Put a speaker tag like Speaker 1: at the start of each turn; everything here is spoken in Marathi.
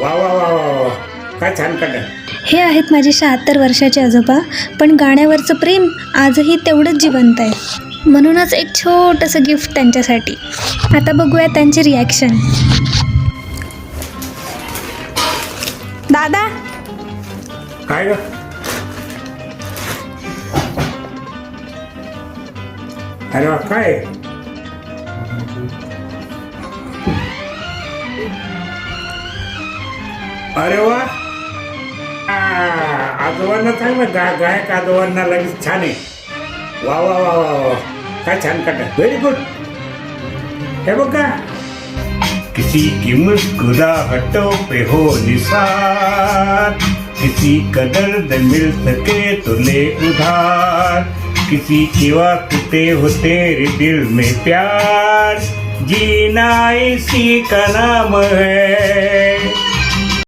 Speaker 1: वा वा वा वा वा, काय छान काढलं.
Speaker 2: हे आहेत माझे 76 वर्षाचे आजोबा, पण गाण्यावरचं प्रेम आजही तेवढंच जिवंत आहे. म्हणूनच एक छोटंसं गिफ्ट त्यांच्यासाठी. आता बघूया त्यांची रिॲक्शन. दादा,
Speaker 1: काय ग? अरे वा, काय? अरे वा, आजोबांना चांगलं गायक आजोबांना लगेच छान आहे. वा वा वा वा वा, काय छान काढलं. Very good. हे बघ का, किसी की मुस्कुराहटों पे हो निसार, किसी का दर्द मिल सके तो ले उधार, किसी की वास्ते हो तेरे दिल में प्यार, जीना इसी का नाम है.